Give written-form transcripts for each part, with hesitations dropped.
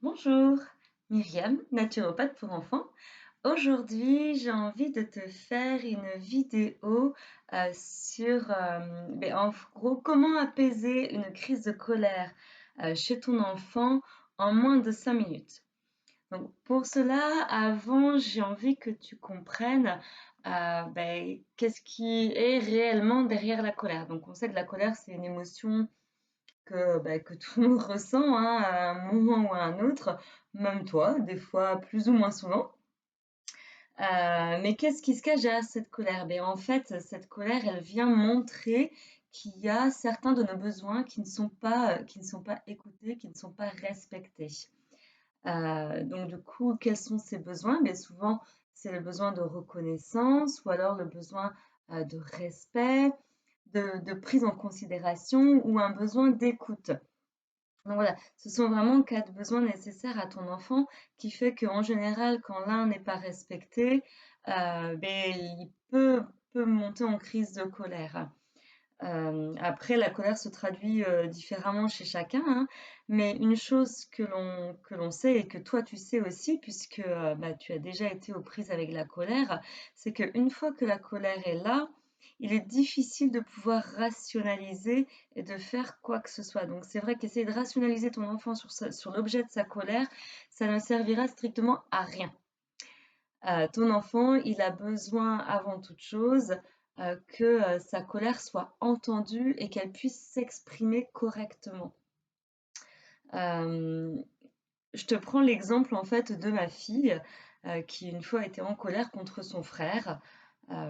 Bonjour, Myriam, naturopathe pour enfants. Aujourd'hui, j'ai envie de te faire une vidéo sur, en gros, comment apaiser une crise de colère chez ton enfant en moins de 5 minutes. Donc, pour cela, avant, j'ai envie que tu comprennes qu'est-ce qui est réellement derrière la colère. Donc, on sait que la colère, c'est une émotion que tout le monde ressent, hein, à un moment ou à un autre, même toi, des fois plus ou moins souvent. Mais qu'est-ce qui se cache derrière cette colère? En fait, cette colère, elle vient montrer qu'il y a certains de nos besoins qui ne sont pas écoutés, qui ne sont pas respectés. Donc du coup, quels sont ces besoins? Souvent, c'est le besoin de reconnaissance ou alors le besoin de respect, de prise en considération ou un besoin d'écoute. Donc voilà, ce sont vraiment 4 besoins nécessaires à ton enfant qui fait qu'en général, quand l'un n'est pas respecté, il peut monter en crise de colère. Après, la colère se traduit différemment chez chacun, hein, mais une chose que l'on sait et que toi tu sais aussi, puisque tu as déjà été aux prises avec la colère, c'est qu'une fois que la colère est là, il est difficile de pouvoir rationaliser et de faire quoi que ce soit. Donc c'est vrai qu'essayer de rationaliser ton enfant sur l'objet de sa colère, ça ne servira strictement à rien. Ton enfant, il a besoin avant toute chose que sa colère soit entendue et qu'elle puisse s'exprimer correctement. Euh, je te prends l'exemple en fait de ma fille qui une fois était en colère contre son frère.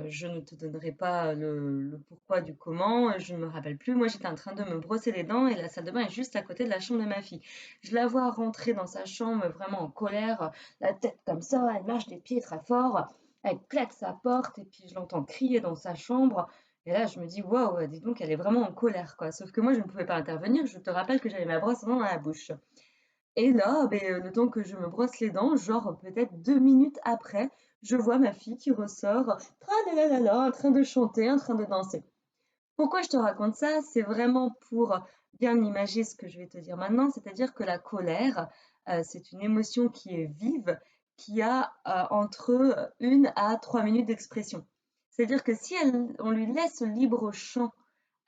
Je ne te donnerai pas le pourquoi du comment, je ne me rappelle plus. Moi, j'étais en train de me brosser les dents et la salle de bain est juste à côté de la chambre de ma fille. Je la vois rentrer dans sa chambre vraiment en colère, la tête comme ça, elle marche des pieds très fort, elle claque sa porte et puis je l'entends crier dans sa chambre. Et là, je me dis, waouh, dis donc, elle est vraiment en colère, quoi. Sauf que moi, je ne pouvais pas intervenir. Je te rappelle que j'avais ma brosse à dents dans la bouche. Et là, le temps que je me brosse les dents, genre peut-être 2 minutes après, je vois ma fille qui ressort, tralalala, en train de chanter, en train de danser. Pourquoi je te raconte ça? C'est vraiment pour bien imager ce que je vais te dire maintenant, c'est-à-dire que la colère, c'est une émotion qui est vive, qui a entre 1 à 3 minutes d'expression. C'est-à-dire que si on lui laisse libre champ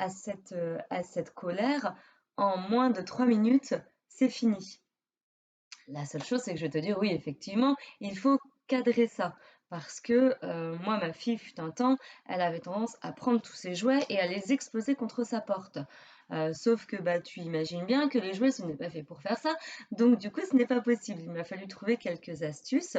à cette colère, en moins de 3 minutes, c'est fini. La seule chose, c'est que je vais te dire, oui, effectivement, il faut cadrer ça. Parce que moi, ma fille, fut un temps, elle avait tendance à prendre tous ses jouets et à les exploser contre sa porte. Sauf que tu imagines bien que les jouets, ce n'est pas fait pour faire ça. Donc, du coup, ce n'est pas possible. Il m'a fallu trouver quelques astuces.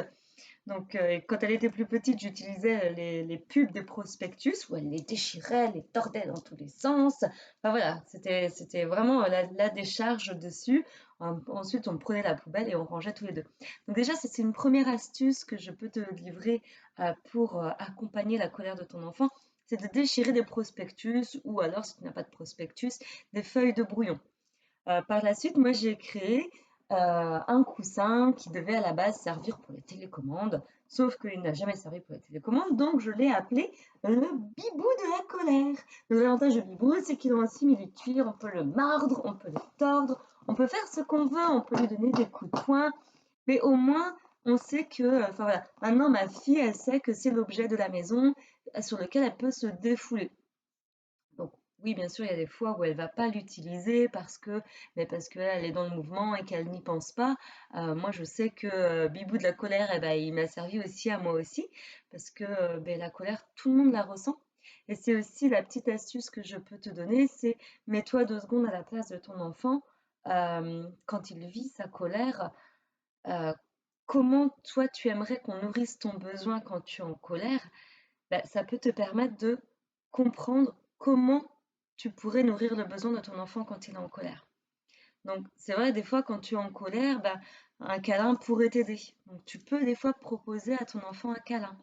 Donc, quand elle était plus petite, j'utilisais les pubs de prospectus où elle les déchirait, les tordait dans tous les sens. Enfin voilà, c'était vraiment la décharge dessus. Ensuite, on prenait la poubelle et on rangeait tous les deux. Donc déjà, c'est une première astuce que je peux te livrer pour accompagner la colère de ton enfant. C'est de déchirer des prospectus ou alors, si tu n'as pas de prospectus, des feuilles de brouillon. Par la suite, moi, j'ai créé un coussin qui devait à la base servir pour les télécommandes, sauf qu'il n'a jamais servi pour les télécommandes, donc je l'ai appelé le bibou de la colère. L'avantage du bibou, c'est qu'il est en simili-cuir, on peut le mordre, on peut le tordre, on peut faire ce qu'on veut, on peut lui donner des coups de poing, mais au moins, on sait que, enfin voilà, maintenant ma fille, elle sait que c'est l'objet de la maison sur lequel elle peut se défouler. Donc oui, bien sûr, il y a des fois où elle va pas l'utiliser parce qu'elle est dans le mouvement et qu'elle n'y pense pas. Moi, je sais que Bibou de la colère, il m'a servi aussi à moi aussi, parce que la colère, tout le monde la ressent. Et c'est aussi la petite astuce que je peux te donner, c'est mets-toi 2 secondes à la place de ton enfant quand il vit sa colère. euh, Comment toi tu aimerais qu'on nourrisse ton besoin quand tu es en colère? Ça peut te permettre de comprendre comment tu pourrais nourrir le besoin de ton enfant quand il est en colère. Donc, c'est vrai, des fois, quand tu es en colère, un câlin pourrait t'aider. Donc, tu peux des fois proposer à ton enfant un câlin.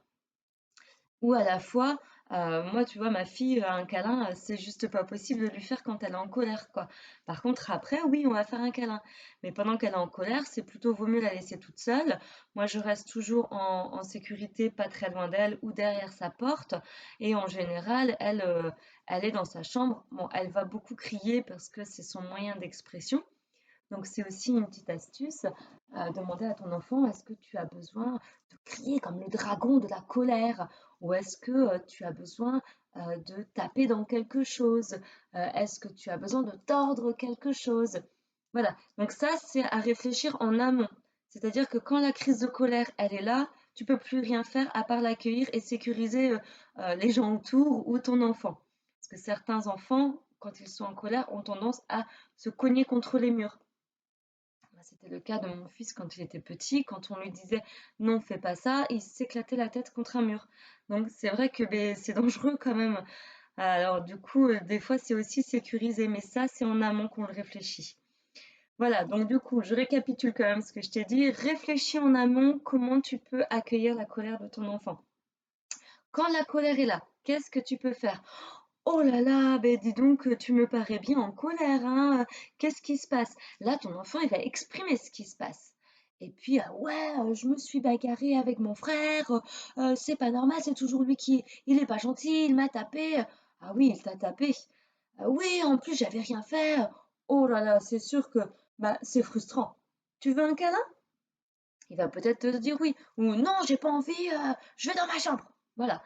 Ou à la fois, moi, tu vois, ma fille, un câlin, c'est juste pas possible de lui faire quand elle est en colère, quoi. Par contre, après, oui, on va faire un câlin. Mais pendant qu'elle est en colère, c'est plutôt vaut mieux la laisser toute seule. Moi, je reste toujours en sécurité, pas très loin d'elle ou derrière sa porte. Et en général, elle est dans sa chambre. Bon, elle va beaucoup crier parce que c'est son moyen d'expression. Donc c'est aussi une petite astuce, demander à ton enfant, est-ce que tu as besoin de crier comme le dragon de la colère? Ou est-ce que tu as besoin de taper dans quelque chose? Est-ce que tu as besoin de tordre quelque chose? Voilà, donc ça c'est à réfléchir en amont. C'est-à-dire que quand la crise de colère, elle est là, tu peux plus rien faire à part l'accueillir et sécuriser les gens autour ou ton enfant. Parce que certains enfants, quand ils sont en colère, ont tendance à se cogner contre les murs. C'était le cas de mon fils quand il était petit. Quand on lui disait non, fais pas ça, il s'éclatait la tête contre un mur. Donc c'est vrai que ben, c'est dangereux quand même. Alors du coup, des fois c'est aussi sécurisé, mais ça c'est en amont qu'on le réfléchit. Voilà, donc du coup, je récapitule quand même ce que je t'ai dit. Réfléchis en amont comment tu peux accueillir la colère de ton enfant. Quand la colère est là, qu'est-ce que tu peux faire? Oh là là, ben dis donc, tu me parais bien en colère, hein? Qu'est-ce qui se passe? Là, ton enfant, il va exprimer ce qui se passe. Et puis, ouais, je me suis bagarrée avec mon frère, c'est pas normal, c'est toujours lui qui, il est pas gentil, il m'a tapé. Ah oui, il t'a tapé. Oui, en plus, j'avais rien fait. Oh là là, c'est sûr que bah, c'est frustrant. Tu veux un câlin? Il va peut-être te dire oui. Ou non, j'ai pas envie, je vais dans ma chambre. Voilà.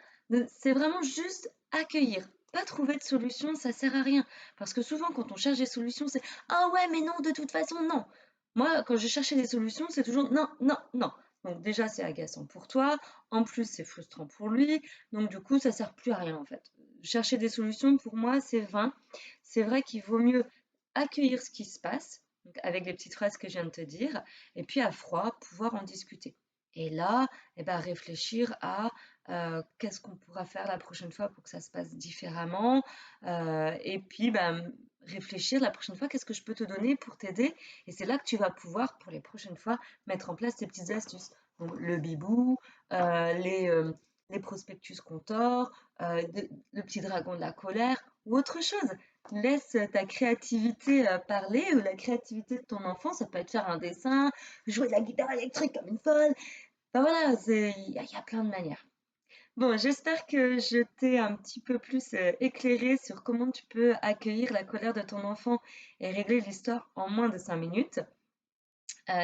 C'est vraiment juste accueillir. Pas trouver de solution, ça sert à rien. Parce que souvent, quand on cherche des solutions, c'est ah ouais, mais non, de toute façon, non. Moi, quand je cherchais des solutions, c'est toujours non, non, non. Donc déjà, c'est agaçant pour toi. En plus, c'est frustrant pour lui. Donc du coup, ça sert plus à rien en fait. Chercher des solutions, pour moi, c'est vain. C'est vrai qu'il vaut mieux accueillir ce qui se passe, donc avec les petites phrases que je viens de te dire, et puis à froid, pouvoir en discuter. Et là, eh ben, réfléchir à qu'est-ce qu'on pourra faire la prochaine fois pour que ça se passe différemment. Et puis, ben, réfléchir la prochaine fois, qu'est-ce que je peux te donner pour t'aider. Et c'est là que tu vas pouvoir, pour les prochaines fois, mettre en place tes petites astuces. Donc, le bibou, euh, les, euh, les prospectus qu'on tord, le petit dragon de la colère ou autre chose. Laisse ta créativité parler ou la créativité de ton enfant. Ça peut être faire un dessin, jouer de la guitare électrique comme une folle. Enfin voilà, il y a plein de manières. Bon, j'espère que je t'ai un petit peu plus éclairé sur comment tu peux accueillir la colère de ton enfant et régler l'histoire en moins de 5 minutes.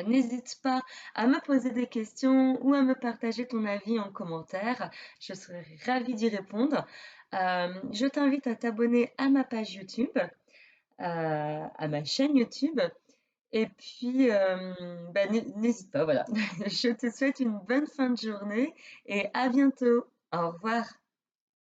N'hésite pas à me poser des questions ou à me partager ton avis en commentaire. Je serai ravie d'y répondre. Je t'invite à t'abonner à ma page YouTube, à ma chaîne YouTube. Et puis, bah, n'hésite pas, voilà. Je te souhaite une bonne fin de journée et à bientôt. Au revoir.